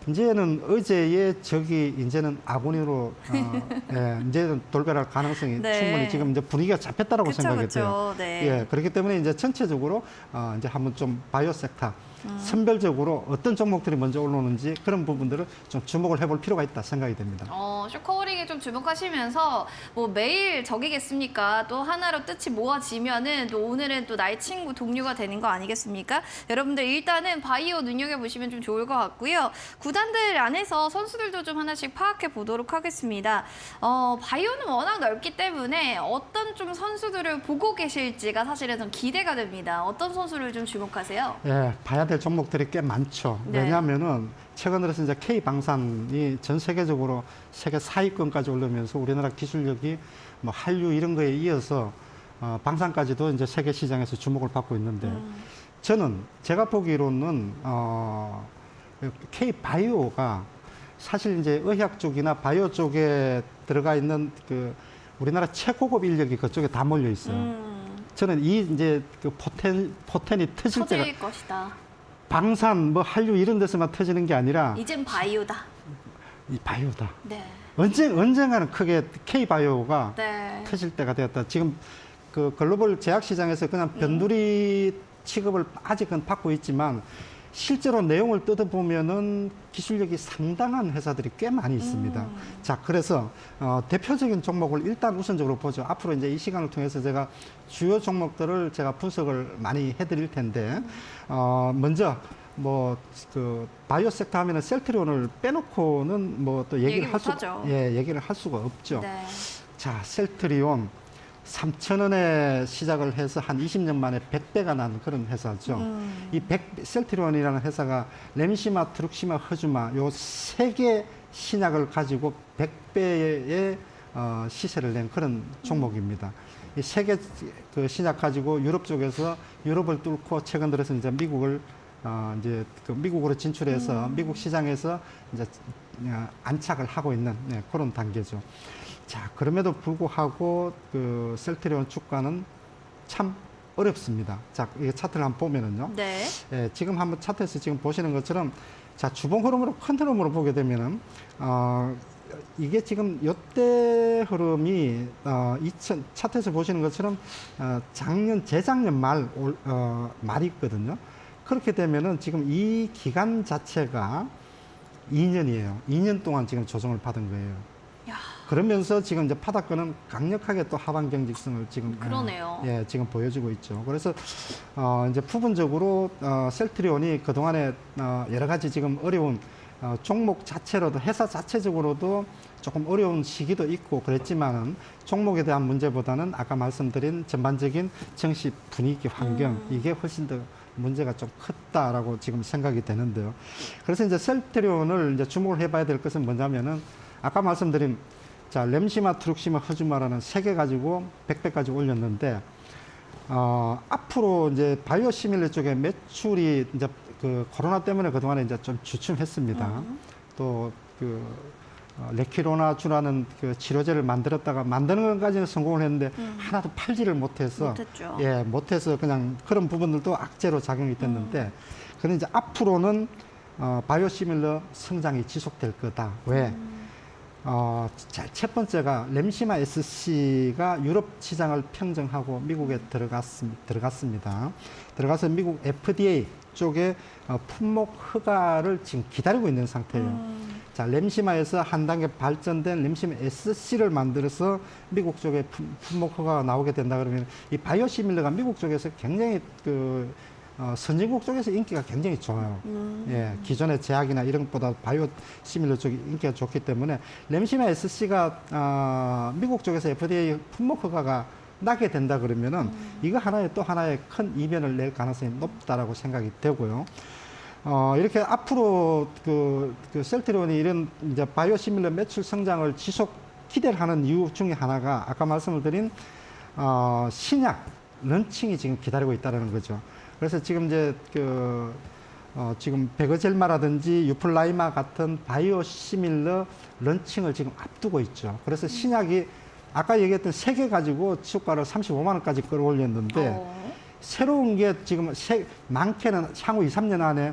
이제는 어제의 적이 이제는 아군으로 이제는 돌변할 가능성이 충분히 지금 이제 분위기가 잡혔다라고 생각이 돼요. 네. 그렇기 때문에 이제 전체적으로 이제 한번 좀 바이오 섹터 선별적으로 어떤 종목들이 먼저 올라오는지 그런 부분들을 좀 주목을 해볼 필요가 있다 생각이 됩니다. 쇼커버링에 좀 주목하시면서 뭐 매일 적이겠습니까? 또 하나로 뜻이 모아지면은 또 오늘은 또 나의 친구 동료가 되는 거 아니겠습니까? 여러분들 일단은 바이오 눈여겨보시면 좀 좋을 것 같고요. 구단들 안에서 선수들도 좀 하나씩 파악해 보도록 하겠습니다. 바이오는 워낙 넓기 때문에 어떤 좀 선수들을 보고 계실지가 사실은 좀 기대가 됩니다. 어떤 선수를 좀 주목하세요? 봐야 될 종목들이 꽤 많죠. 왜냐하면은 최근 들어서 이제 K방산이 전 세계적으로 세계 4위권까지 오르면서 우리나라 기술력이 뭐 한류 이런 거에 이어서 방산까지도 이제 세계 시장에서 주목을 받고 있는데 제가 보기로는 K바이오가 사실 이제 의학 쪽이나 바이오 쪽에 들어가 있는 그 우리나라 최고급 인력이 그쪽에 다 몰려 있어요. 저는 이 이제 그 포텐이 터질 때가 것이다. 방산, 뭐 한류 이런 데서만 터지는 게 아니라 이젠 바이오다. 이 바이오다. 네. 언젠가는 크게 K바이오가 네. 터질 때가 되었다. 지금 그 글로벌 제약 시장에서 그냥 변두리 취급을 아직은 받고 있지만 실제로 내용을 뜯어보면은 기술력이 상당한 회사들이 꽤 많이 있습니다. 자, 그래서 대표적인 종목을 일단 우선적으로 보죠. 앞으로 이제 이 시간을 통해서 제가 주요 종목들을 제가 분석을 많이 해드릴 텐데, 먼저 뭐 그 바이오 섹터 하면은 셀트리온을 빼놓고는 뭐 또 얘기를 할 수가 없죠. 네. 자, 셀트리온 3,000원에 시작을 해서 한 20년 만에 100배가 난 그런 회사죠. 셀트리온이라는 회사가 렘시마, 트룩시마, 허주마 요 세 개 신약을 가지고 100배의 시세를 낸 그런 종목입니다. 이 세 개 그 신약 가지고 유럽 쪽에서 유럽을 뚫고 최근 들어서 이제 미국을 이제 그 미국으로 진출해서 미국 시장에서 이제 안착을 하고 있는 그런 단계죠. 자, 그럼에도 불구하고 그 셀트리온 주가는 참 어렵습니다. 자, 이 차트를 한번 보면은요. 네. 지금 한번 차트에서 지금 보시는 것처럼 자, 주봉 흐름으로 큰 흐름으로 보게 되면은 이게 지금 요때 흐름이 차트에서 보시는 것처럼 재작년 말이 있거든요. 그렇게 되면은 지금 이 기간 자체가 2년이에요. 2년 동안 지금 조정을 받은 거예요. 야. 그러면서 지금 이제 바닥권은 강력하게 또 하방 경직성을 지금 그러네요. 지금 보여주고 있죠. 그래서 이제 부분적으로 셀트리온이 그동안에 여러 가지 지금 어려운 종목 자체로도 회사 자체적으로도 조금 어려운 시기도 있고 그랬지만은 종목에 대한 문제보다는 아까 말씀드린 전반적인 정시 분위기 환경 이게 훨씬 더 문제가 좀 컸다라고 지금 생각이 되는데요. 그래서 이제 셀트리온을 이제 주목을 해봐야 될 것은 뭐냐면은 아까 말씀드린 자 렘시마, 트룩시마, 허주마라는 세 개 가지고 100배까지 올렸는데 앞으로 이제 바이오시밀러 쪽에 매출이 이제 그 코로나 때문에 그동안에 이제 좀 주춤했습니다. 또 그 레키로나주라는 그 치료제를 만드는 것까지는 성공을 했는데 하나도 팔지를 못해서 못했죠. 못해서 그냥 그런 부분들도 악재로 작용이 됐는데 그런 이제 앞으로는 바이오시밀러 성장이 지속될 거다. 왜? 첫 번째가 램시마 SC가 유럽 시장을 평정하고 미국에 들어갔습니다. 들어가서 미국 FDA 쪽에 품목 허가를 지금 기다리고 있는 상태예요. 자, 램시마에서 한 단계 발전된 램시마 SC를 만들어서 미국 쪽에 품목 허가가 나오게 된다 그러면 이 바이오시밀러가 미국 쪽에서 굉장히 선진국 쪽에서 인기가 굉장히 좋아요. 예, 기존의 제약이나 이런 것보다 바이오시밀러 쪽이 인기가 좋기 때문에 램시마 SC가 미국 쪽에서 FDA 품목 허가가 나게 된다 그러면은 이거 또 하나의 큰 이변을 낼 가능성이 높다라고 생각이 되고요. 이렇게 앞으로 그 셀트리온이 이런 이제 바이오시밀러 매출 성장을 지속 기대를 하는 이유 중에 하나가 아까 말씀을 드린 신약 런칭이 지금 기다리고 있다는 거죠. 그래서 지금 이제 지금 베거젤마라든지 유플라이마 같은 바이오시밀러 런칭을 지금 앞두고 있죠. 그래서 신약이 아까 얘기했던 3개 가지고 주가를 35만 원까지 끌어올렸는데 새로운 게 지금 많게는 향후 2, 3년 안에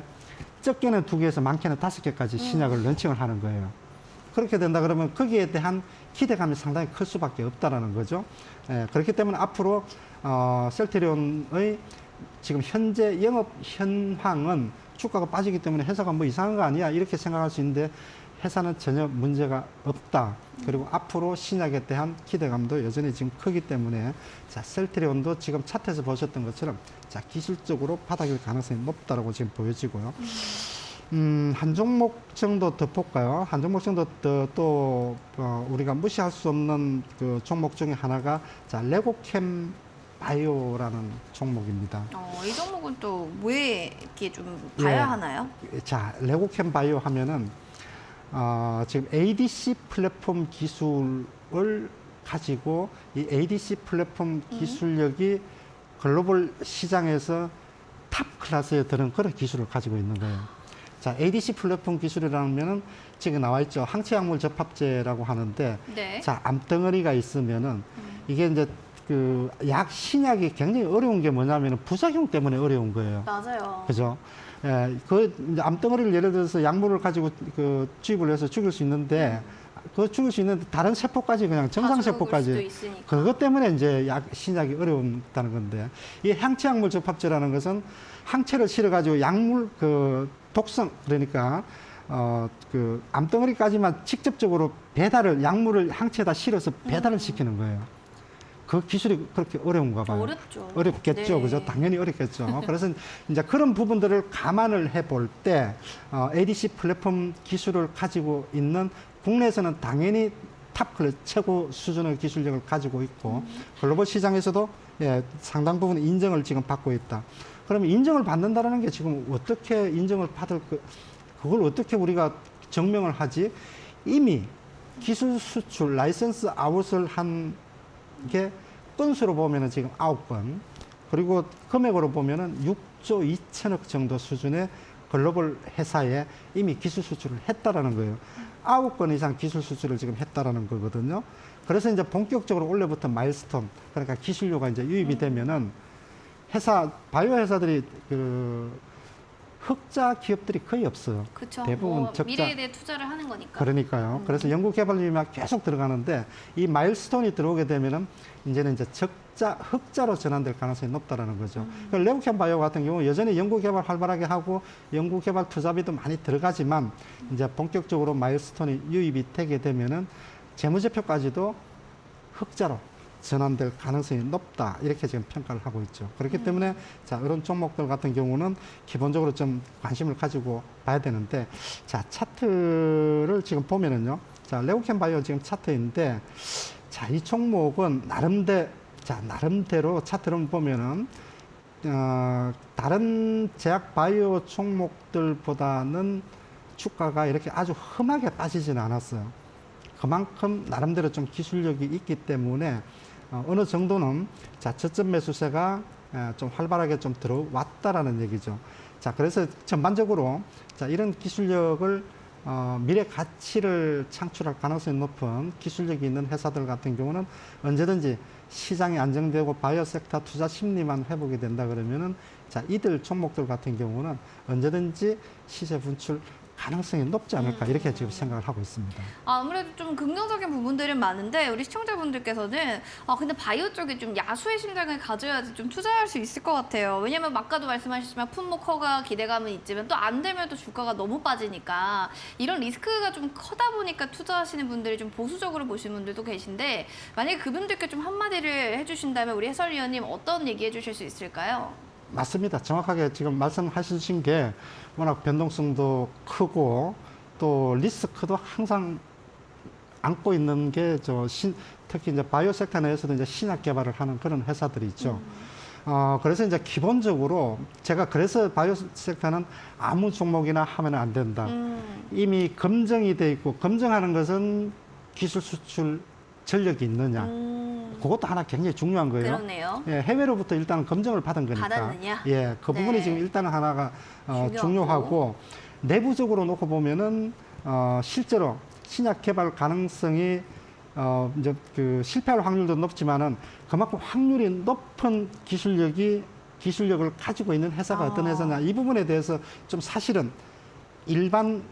적게는 2개에서 많게는 5개까지 신약을 런칭을 하는 거예요. 그렇게 된다 그러면 거기에 대한 기대감이 상당히 클 수밖에 없다라는 거죠. 그렇기 때문에 앞으로 셀트리온의 지금 현재 영업 현황은 주가가 빠지기 때문에 회사가 뭐 이상한 거 아니야 이렇게 생각할 수 있는데 회사는 전혀 문제가 없다. 그리고 앞으로 신약에 대한 기대감도 여전히 지금 크기 때문에 자, 셀트리온도 지금 차트에서 보셨던 것처럼 자, 기술적으로 바닥일 가능성이 높다라고 지금 보여지고요. 한 종목 정도 더 볼까요? 한 종목 정도 또 우리가 무시할 수 없는 그 종목 중에 하나가 자, 레고캠 바이오라는 종목입니다. 이 종목은 또 왜 이렇게 좀 봐야 하나요? 자, 레고캠 바이오 하면은 지금 ADC 플랫폼 기술을 가지고 이 ADC 플랫폼 기술력이 글로벌 시장에서 탑 클래스에 드는 그런 기술을 가지고 있는 거예요. 자, ADC 플랫폼 기술이라면은 지금 나와 있죠. 항체약물 접합제라고 하는데, 네. 자, 암덩어리가 있으면은 이게 이제 그 신약이 굉장히 어려운 게 뭐냐면은 부작용 때문에 어려운 거예요. 맞아요. 그죠? 예, 이제 암덩어리를 예를 들어서 약물을 가지고 주입을 해서 죽일 수 있는데, 죽일 수 있는데 다른 세포까지 그냥 정상 세포까지. 그것 때문에 이제 신약이 어려운다는 건데, 이 항체약물 접합제라는 것은 항체를 실어가지고 약물 독성, 그러니까, 암덩어리까지만 직접적으로 약물을 항체에다 실어서 배달을 시키는 거예요. 그 기술이 그렇게 어려운가 봐요. 어렵죠. 어렵겠죠. 네. 그죠? 당연히 어렵겠죠. 그래서 이제 그런 부분들을 감안을 해볼 때, ADC 플랫폼 기술을 가지고 있는 국내에서는 당연히 탑 클래스 최고 수준의 기술력을 가지고 있고, 글로벌 시장에서도 상당 부분 인정을 지금 받고 있다. 그러면 인정을 받는다는 게 지금 어떻게 인정을 그걸 어떻게 우리가 증명을 하지? 이미 기술 수출, 라이선스 아웃을 한 게 건수로 보면은 지금 9건, 그리고 금액으로 보면은 6조 2천억 정도 수준의 글로벌 회사에 이미 기술 수출을 했다라는 거예요. 9건 이상 기술 수출을 지금 했다라는 거거든요. 그래서 이제 본격적으로 올해부터 마일스톤, 그러니까 기술료가 이제 유입이 되면은 바이오 회사들이 흑자 기업들이 거의 없어요. 그쵸. 대부분 적자. 미래에 대해 투자를 하는 거니까. 그러니까요. 그래서 연구개발비가 계속 들어가는데 이 마일스톤이 들어오게 되면은 이제는 이제 흑자로 전환될 가능성이 높다라는 거죠. 레고캠 바이오 같은 경우 여전히 연구개발 활발하게 하고 연구개발 투자비도 많이 들어가지만 이제 본격적으로 마일스톤이 유입이 되게 되면은 재무제표까지도 흑자로 전환될 가능성이 높다, 이렇게 지금 평가를 하고 있죠. 그렇기 때문에 자, 이런 종목들 같은 경우는 기본적으로 좀 관심을 가지고 봐야 되는데, 자, 차트를 지금 보면은요, 자, 레고캠 바이오 지금 차트인데, 자, 이 종목은 나름대로 차트를 보면은 다른 제약 바이오 종목들보다는 주가가 이렇게 아주 험하게 빠지지는 않았어요. 그만큼 나름대로 좀 기술력이 있기 때문에 어느 정도는 자, 저점 매수세가 좀 활발하게 좀 들어왔다라는 얘기죠. 자, 그래서 전반적으로 자, 이런 기술력을 미래 가치를 창출할 가능성이 높은 기술력이 있는 회사들 같은 경우는 언제든지 시장이 안정되고 바이오 섹터 투자 심리만 회복이 된다 그러면은 자, 이들 종목들 같은 경우는 언제든지 시세 분출 가능성이 높지 않을까 이렇게 지금 생각을 하고 있습니다. 아무래도 좀 긍정적인 부분들은 많은데 우리 시청자분들께서는 근데 바이오 쪽에 좀 야수의 심장을 가져야지 좀 투자할 수 있을 것 같아요. 왜냐면 아까도 말씀하셨지만 품목 허가 기대감은 있지만 또 안 되면 또 주가가 너무 빠지니까 이런 리스크가 좀 커다 보니까 투자하시는 분들이 좀 보수적으로 보시는 분들도 계신데 만약에 그분들께 좀 한마디를 해주신다면 우리 해설위원님 어떤 얘기 해주실 수 있을까요? 맞습니다. 정확하게 지금 말씀하신 게 워낙 변동성도 크고 또 리스크도 항상 안고 있는 게 특히 이제 바이오 섹터 내에서도 이제 신약 개발을 하는 그런 회사들이 있죠. 그래서 이제 기본적으로 제가 그래서 바이오 섹터는 아무 종목이나 하면 안 된다. 이미 검증이 돼 있고 검증하는 것은 기술 수출 전력이 있느냐. 그것도 하나 굉장히 중요한 거예요. 그렇네요. 예, 해외로부터 일단 검증을 받은 거니까. 받았느냐? 예, 그 부분이 네. 지금 일단은 하나가 중요하고. 중요하고 내부적으로 놓고 보면은 실제로 신약 개발 가능성이 이제 그 실패할 확률도 높지만은 그만큼 확률이 높은 기술력을 가지고 있는 회사가 어떤 회사냐 이 부분에 대해서 좀 사실은 일반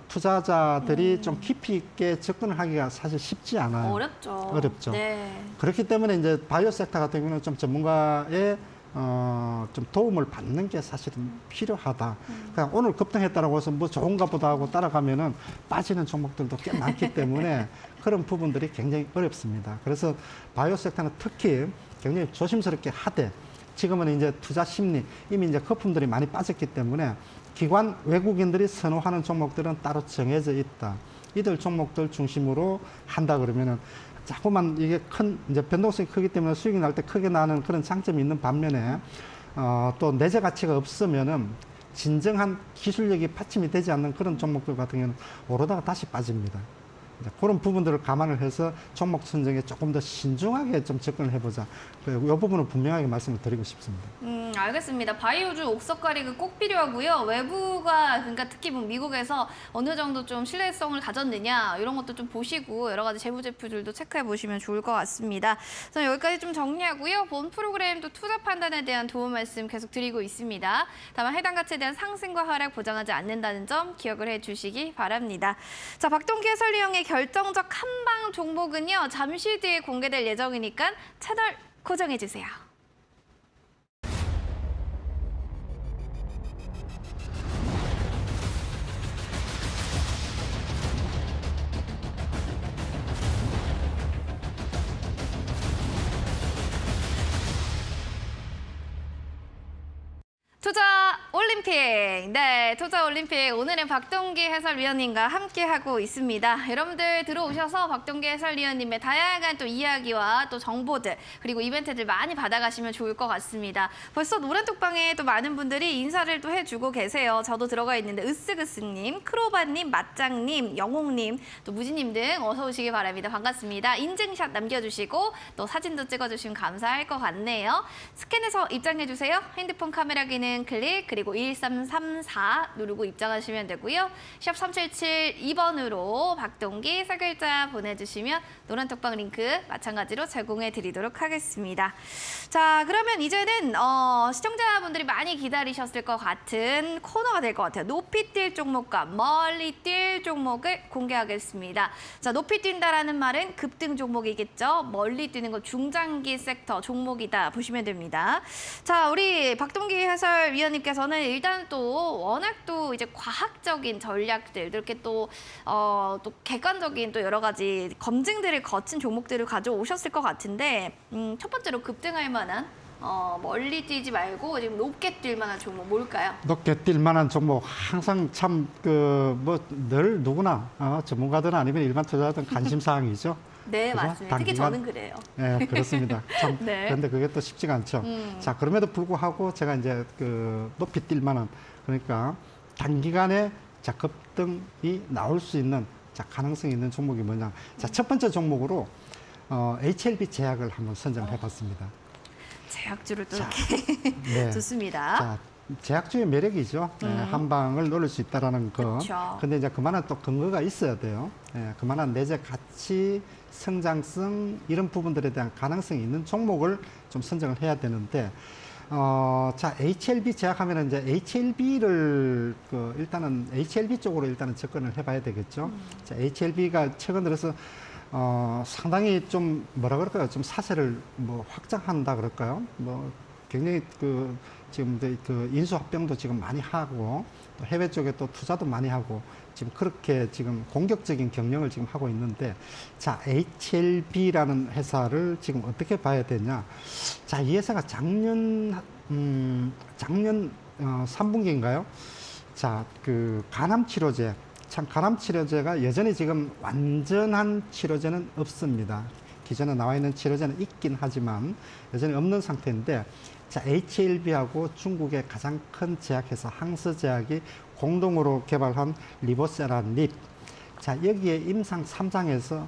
투자자들이 좀 깊이 있게 접근을 하기가 사실 쉽지 않아요. 어렵죠. 어렵죠. 네. 그렇기 때문에 이제 바이오 섹터 같은 경우는 좀 전문가의 좀 도움을 받는 게 사실은 필요하다. 그냥 오늘 급등했다라고 해서 뭐 좋은가 보다 하고 따라가면은 빠지는 종목들도 꽤 많기 때문에 그런 부분들이 굉장히 어렵습니다. 그래서 바이오 섹터는 특히 굉장히 조심스럽게 하되 지금은 이제 투자 심리 이미 이제 거품들이 많이 빠졌기 때문에 기관 외국인들이 선호하는 종목들은 따로 정해져 있다. 이들 종목들 중심으로 한다 그러면은 자꾸만 이게 이제 변동성이 크기 때문에 수익이 날 때 크게 나는 그런 장점이 있는 반면에 또 내재 가치가 없으면은 진정한 기술력이 받침이 되지 않는 그런 종목들 같은 경우는 오르다가 다시 빠집니다. 이제 그런 부분들을 감안을 해서 종목 선정에 조금 더 신중하게 좀 접근을 해보자. 이 부분은 분명하게 말씀을 드리고 싶습니다. 알겠습니다. 바이오주 옥석가리가 꼭 필요하고요. 외부가 그러니까 특히 뭐 미국에서 어느 정도 좀 신뢰성을 가졌느냐 이런 것도 좀 보시고 여러 가지 재무제표들도 체크해 보시면 좋을 것 같습니다. 저는 여기까지 좀 정리하고요. 본 프로그램도 투자 판단에 대한 도움 말씀 계속 드리고 있습니다. 다만 해당 가치에 대한 상승과 하락 보장하지 않는다는 점 기억을 해주시기 바랍니다. 자, 박동기 해설위원의 결정적 한방 종목은요. 잠시 뒤에 공개될 예정이니까 채널 고정해 주세요. 투자 올림픽. 네, 투자 올림픽. 오늘은 박동기 해설위원님과 함께하고 있습니다. 여러분들 들어오셔서 박동기 해설위원님의 다양한 또 이야기와 또 정보들 그리고 이벤트들 많이 받아가시면 좋을 것 같습니다. 벌써 노란톡방에 또 많은 분들이 인사를 또 해주고 계세요. 저도 들어가 있는데 으쓱으쓱님, 크로바님, 맞짱님, 영홍님, 또 무지님 등 어서 오시기 바랍니다. 반갑습니다. 인증샷 남겨주시고 또 사진도 찍어주시면 감사할 것 같네요. 스캔해서 입장해주세요. 핸드폰 카메라 기능 클릭 그리고 1334 누르고 입장하시면 되고요. 샵 3772번으로 박동기 세 글자 보내주시면 노란톡방 링크 마찬가지로 제공해 드리도록 하겠습니다. 자, 그러면 이제는 시청자분들이 많이 기다리셨을 것 같은 코너가 될 것 같아요. 높이 뛸 종목과 멀리 뛸 종목을 공개하겠습니다. 자, 높이 뛴다라는 말은 급등 종목이겠죠. 멀리 뛰는 거 중장기 섹터 종목이다 보시면 됩니다. 자, 우리 박동기 해설위원님께서는 일단 또 워낙 또 이제 과학적인 전략들 이렇게 또 객관적인 또 여러 가지 검증들을 거친 종목들을 가져오셨을 것 같은데 첫 번째로 급등할 만한 멀리 뛰지 말고 지금 높게 뛸 만한 종목 뭘까요? 높게 뛸 만한 종목 항상 참 늘 누구나 전문가든 아니면 일반 투자자든 관심 사항이죠. 네, 그죠? 맞습니다. 특히 저는 그래요. 네, 그렇습니다. 참 네. 그런데 그게 또 쉽지가 않죠. 자, 그럼에도 불구하고 제가 이제 높이 뛸 만한 그러니까 단기간에 자 급등이 나올 수 있는 자 가능성이 있는 종목이 뭐냐? 자, 첫 번째 종목으로 HLB 제약을 한번 선정해 봤습니다. 제약주를 또 자, 이렇게 네. 좋습니다. 자, 제약주의 매력이죠. 한 방을 노릴 수 있다라는 거. 그쵸. 근데 이제 그만한 또 근거가 있어야 돼요. 그만한 내재 가치, 성장성 이런 부분들에 대한 가능성이 있는 종목을 좀 선정을 해야 되는데, 자, HLB 제약하면은 이제 HLB를 일단은 HLB 쪽으로 일단은 접근을 해봐야 되겠죠. 자, HLB가 최근 들어서 상당히 좀 뭐라 그럴까요? 좀 사세를 뭐 확장한다 그럴까요? 뭐 굉장히 지금 인수 합병도 지금 많이 하고 또 해외 쪽에 또 투자도 많이 하고 지금 그렇게 지금 공격적인 경영을 지금 하고 있는데, 자, HLB라는 회사를 지금 어떻게 봐야 되냐? 자, 이 회사가 작년 3분기인가요? 자, 간암 치료제, 참 간암 치료제가 여전히 지금 완전한 치료제는 없습니다. 기존에 나와 있는 치료제는 있긴 하지만 여전히 없는 상태인데, 자, HLB하고 중국의 가장 큰 제약회사 항스제약이 공동으로 개발한 리보세라립. 자, 여기에 임상 3장에서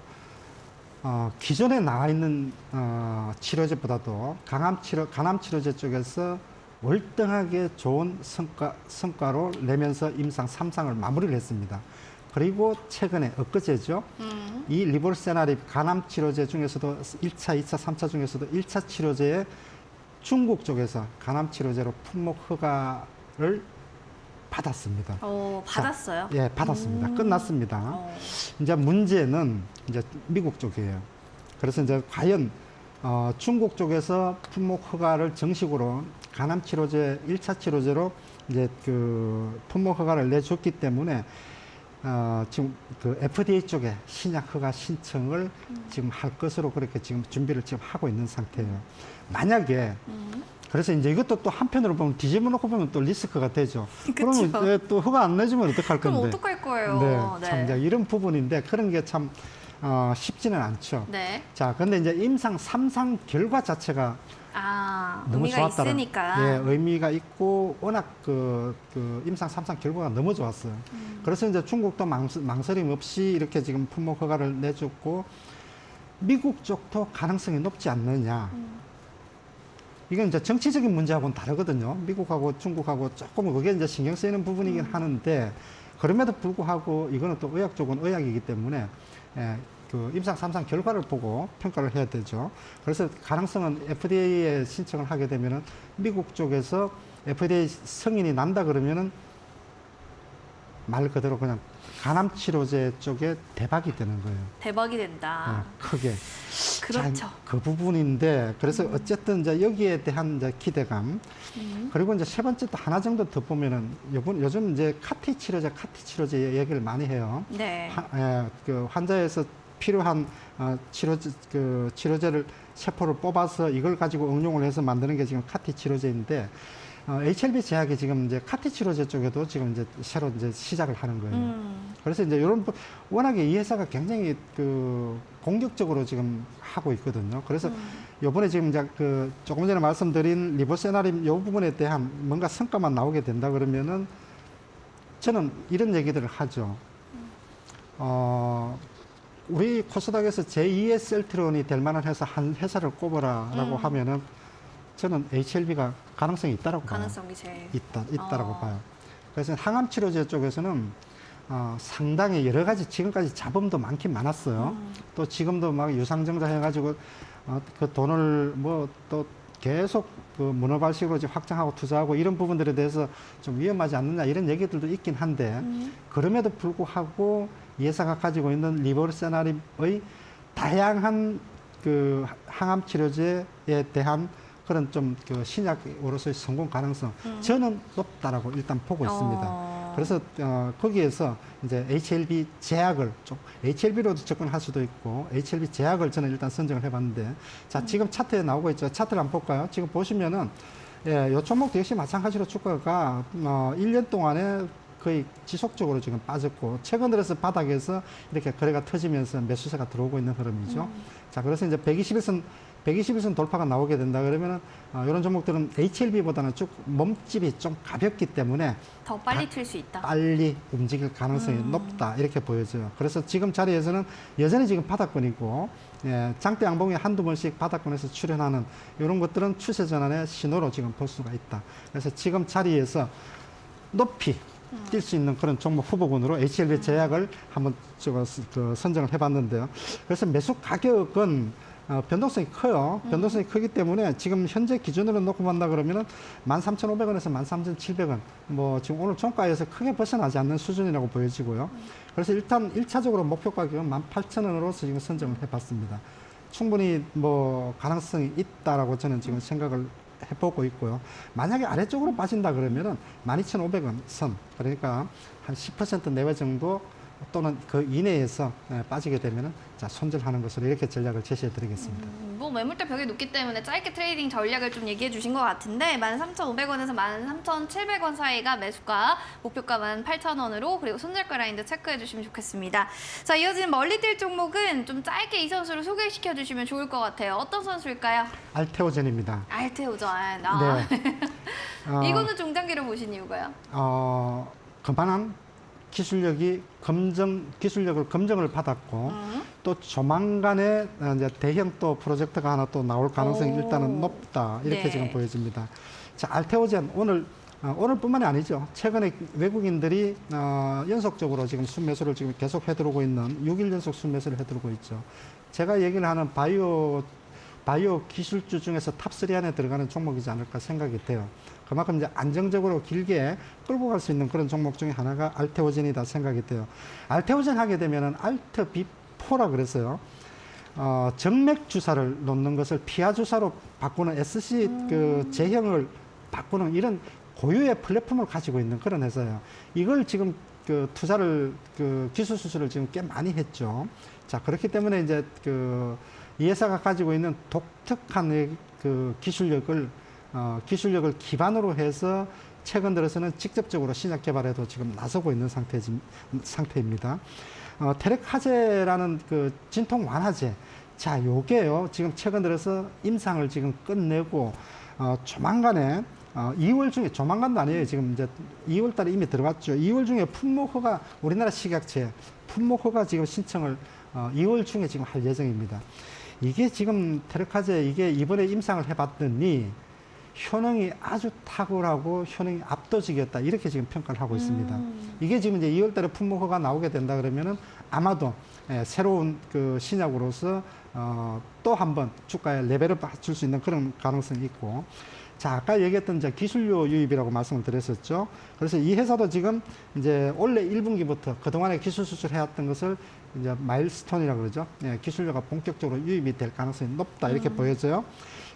기존에 나와 있는 치료제보다도 간암 치료제 쪽에서 월등하게 좋은 성과로 내면서 임상 3상을 마무리를 했습니다. 그리고 최근에 엊그제죠. 이 리보세라립 간암 치료제 중에서도 1차, 2차, 3차 중에서도 1차 치료제에 중국 쪽에서 간암 치료제로 품목 허가를 받았습니다. 받았어요? 자, 예, 받았습니다. 끝났습니다. 이제 문제는 이제 미국 쪽이에요. 그래서 이제 과연 중국 쪽에서 품목 허가를 정식으로 간암 치료제 1차 치료제로 이제 품목 허가를 내줬기 때문에 지금 FDA 쪽에 신약 허가 신청을 지금 할 것으로 그렇게 지금 준비를 지금 하고 있는 상태예요. 만약에 그래서 이제 이것도 또 한편으로 보면 뒤집어 놓고 보면 또 리스크가 되죠. 그러면 이제 또 허가 안 내주면 어떡할 건데? 그럼 어떡할 거예요? 네, 참 이제 이런 부분인데 그런 게 참 쉽지는 않죠. 네. 자, 근데 이제 임상 3상 결과 자체가 너무 의미가 좋았다는, 있으니까. 예, 의미가 있고 워낙 임상 3상 결과가 너무 좋았어요. 그래서 이제 중국도 망설임 없이 이렇게 지금 품목 허가를 내줬고, 미국 쪽도 가능성이 높지 않느냐. 이건 이제 정치적인 문제하고는 다르거든요. 미국하고 중국하고 조금 그게 이제 신경 쓰이는 부분이긴 하는데, 그럼에도 불구하고 이거는 또 의학 쪽은 의학이기 때문에 임상 3상 결과를 보고 평가를 해야 되죠. 그래서 가능성은 FDA에 신청을 하게 되면은 미국 쪽에서 FDA 승인이 난다 그러면은 말 그대로 그냥 간암 치료제 쪽에 대박이 되는 거예요. 대박이 된다. 크게. 그렇죠. 자, 그 부분인데, 그래서 어쨌든 이제 여기에 대한 이제 기대감. 그리고 이제 세 번째 또 하나 정도 더 보면은 요즘 이제 카티 치료제 얘기를 많이 해요. 네. 환자에서 필요한 치료제를 세포를 뽑아서 이걸 가지고 응용을 해서 만드는 게 지금 카티 치료제인데, HLB 제약이 지금 이제 카티 치료제 쪽에도 지금 이제 새로 이제 시작을 하는 거예요. 그래서 이제 이런 워낙에 이 회사가 굉장히 공격적으로 지금 하고 있거든요. 그래서 요번에 지금 이제 조금 전에 말씀드린 리보세나림 요 부분에 대한 뭔가 성과만 나오게 된다 그러면은 저는 이런 얘기들을 하죠. 우리 코스닥에서 제2의 셀트론이 될 만한 한 회사를 꼽아라라고 하면은 저는 HLB가 가능성이 있다라고 봐요. 가능성이 제일 있다라고 봐요. 그래서 항암 치료제 쪽에서는 상당히 여러 가지 지금까지 잡음도 많긴 많았어요. 또 지금도 막 유상증자 해가지고 그 돈을 뭐 또 계속 문어발식으로 확장하고 투자하고 이런 부분들에 대해서 좀 위험하지 않느냐 이런 얘기들도 있긴 한데, 그럼에도 불구하고 이 회사가 가지고 있는 리보세나립의 다양한 항암 치료제에 대한 그런 좀 신약으로서의 성공 가능성 저는 높다라고 일단 보고 있습니다. 그래서 거기에서 이제 HLB 제약을 HLB로도 접근할 수도 있고 HLB 제약을 저는 일단 선정을 해봤는데, 자, 지금 차트에 나오고 있죠. 차트를 한번 볼까요? 지금 보시면은 요 종목도 역시 마찬가지로 주가가 1년 동안에 거의 지속적으로 지금 빠졌고, 최근 들어서 바닥에서 이렇게 거래가 터지면서 매수세가 들어오고 있는 흐름이죠. 자, 그래서 이제 121선 121선 돌파가 나오게 된다 그러면은 이런 종목들은 HLB보다는 쭉 몸집이 좀 가볍기 때문에 더 빨리 튈 수 있다. 빨리 움직일 가능성이 높다 이렇게 보여져요. 그래서 지금 자리에서는 여전히 지금 바닥권이고 장대 양봉에 한두 번씩 바닥권에서 출현하는 이런 것들은 추세 전환의 신호로 지금 볼 수가 있다. 그래서 지금 자리에서 높이 뛸 수 있는 그런 종목 후보군으로 HLB 제약을 한번 선정을 해봤는데요. 그래서 매수 가격은 변동성이 커요. 변동성이 크기 때문에 지금 현재 기준으로 놓고 본다 그러면은 13,500원에서 13,700원. 뭐 지금 오늘 종가에서 크게 벗어나지 않는 수준이라고 보여지고요. 그래서 일단 1차적으로 목표 가격은 18,000원으로 지금 선정을 해봤습니다. 충분히 뭐 가능성이 있다라고 저는 지금 생각을 해보고 있고요. 만약에 아래쪽으로 빠진다 그러면은 12,500원 선. 그러니까 한 10% 내외 정도 또는 그 이내에서 빠지게 되면은 자, 손절하는 것으로 이렇게 전략을 제시해 드리겠습니다. 뭐 매물대 벽이 높기 때문에 짧게 트레이딩 전략을 좀 얘기해 주신 것 같은데 13,500원에서 13,700원 사이가 매수가, 목표가 18,000원으로 그리고 손절가 라인도 체크해 주시면 좋겠습니다. 자, 이어지는 멀리 뛸 종목은 좀 짧게 이 선수를 소개시켜 주시면 좋을 것 같아요. 어떤 선수일까요? 알테오젠입니다. 알테오전. 네. 이거는 중장기로 보신 이유가요? 그만한 기술력을 검증을 받았고 또 조만간에 이제 대형 또 프로젝트가 하나 또 나올 가능성이 일단은 높다 이렇게 네. 지금 보여집니다. 자, 알테오젠 오늘뿐만이 아니죠. 최근에 외국인들이 연속적으로 지금 순매수를 지금 계속 해들어오고 있는 6일 연속 순매수를 해들어오고 있죠. 제가 얘기를 하는 바이오 기술주 중에서 탑3 안에 들어가는 종목이지 않을까 생각이 돼요. 그만큼 이제 안정적으로 길게 끌고 갈 수 있는 그런 종목 중에 하나가 알테오젠이다 생각이 돼요. 알테오젠 하게 되면은 알트비4라 그래서요. 정맥 주사를 놓는 것을 피하 주사로 바꾸는 SC 그 제형을 바꾸는 이런 고유의 플랫폼을 가지고 있는 그런 회사예요. 이걸 지금 그 투자를 기술 수술을 지금 꽤 많이 했죠. 자, 그렇기 때문에 이제 이 회사가 가지고 있는 독특한 그 기술력을 기반으로 해서 최근 들어서는 직접적으로 신약 개발에도 지금 나서고 있는 상태입니다. 테렉하제라는 그 진통 완화제. 자, 요게요. 지금 최근 들어서 임상을 지금 끝내고, 조만간에, 2월 중에, 조만간도 아니에요. 지금 이제 2월 달에 이미 들어갔죠. 2월 중에 품목허가, 우리나라 식약처에 품목허가 지금 신청을 2월 중에 지금 할 예정입니다. 이게 지금 테렉하제 이게 이번에 임상을 해봤더니 효능이 아주 탁월하고 효능이 압도적이었다 이렇게 지금 평가를 하고 있습니다. 이게 지금 이제 2월 달에 품목허가 나오게 된다 그러면은 아마도 새로운 그 신약으로서 또 한 번 주가에 레벨을 맞출 수 있는 그런 가능성이 있고, 자, 아까 얘기했던 이제 기술료 유입이라고 말씀을 드렸었죠. 그래서 이 회사도 지금 이제 올해 1분기부터 그동안에 기술 수출해왔던 것을 이제 마일스톤이라고 그러죠. 기술료가 본격적으로 유입이 될 가능성이 높다 이렇게 보여져요.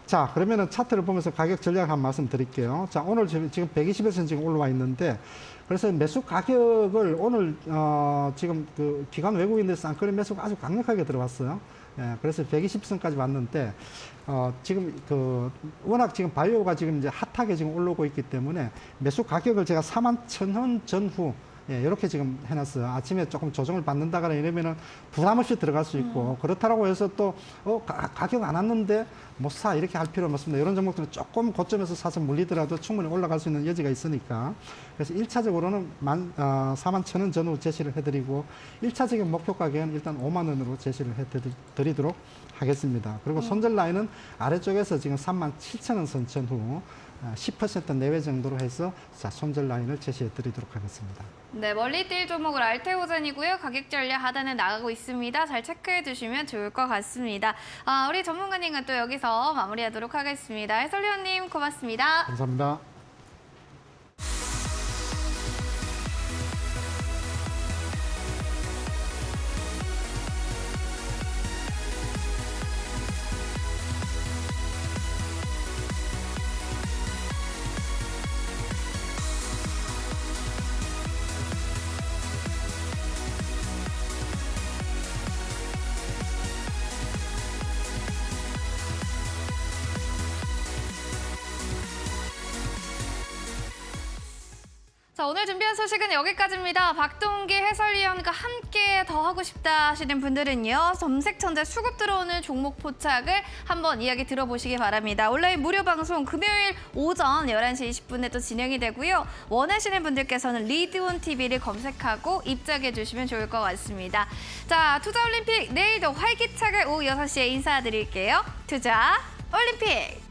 자, 그러면은 차트를 보면서 가격 전략 한 말씀 드릴게요. 자, 오늘 지금 120에서 지금 올라와 있는데, 그래서 매수 가격을 오늘 지금 그 기관 외국인들 쌍끌이 매수가 아주 강력하게 들어왔어요. 그래서 120선까지 왔는데 지금 워낙 지금 바이오가 지금 이제 핫하게 지금 올라오고 있기 때문에 매수 가격을 제가 41,000원 전후 이렇게 지금 해놨어요. 아침에 조금 조정을 받는다거나 이러면은 부담 없이 들어갈 수 있고, 그렇다라고 해서 또, 가격 안 왔는데 못 사. 이렇게 할 필요는 없습니다. 이런 종목들은 조금 고점에서 사서 물리더라도 충분히 올라갈 수 있는 여지가 있으니까. 그래서 1차적으로는 41,000원 전후 제시를 해드리고, 1차적인 목표 가격은 일단 5만원으로 제시를 해드리도록 하겠습니다. 그리고 손절 라인은 아래쪽에서 지금 37,000원 선 전후 10% 내외 정도로 해서 자, 손절 라인을 제시해 드리도록 하겠습니다. 네, 멀리 뛸 종목은 알테오젠이고요. 가격 전략 하단에 나가고 있습니다. 잘 체크해 주시면 좋을 것 같습니다. 우리 전문가님은 또 여기서 마무리하도록 하겠습니다. 해설위원님 고맙습니다. 감사합니다. 자, 오늘 준비한 소식은 여기까지입니다. 박동기 해설위원과 함께 더 하고 싶다 하시는 분들은요. 검색천재 수급 들어오는 종목 포착을 한번 이야기 들어보시기 바랍니다. 온라인 무료 방송 금요일 오전 11시 20분에 또 진행이 되고요. 원하시는 분들께서는 리드온 TV를 검색하고 입장해 주시면 좋을 것 같습니다. 자, 투자올림픽 내일도 활기차게 오후 6시에 인사드릴게요. 투자올림픽!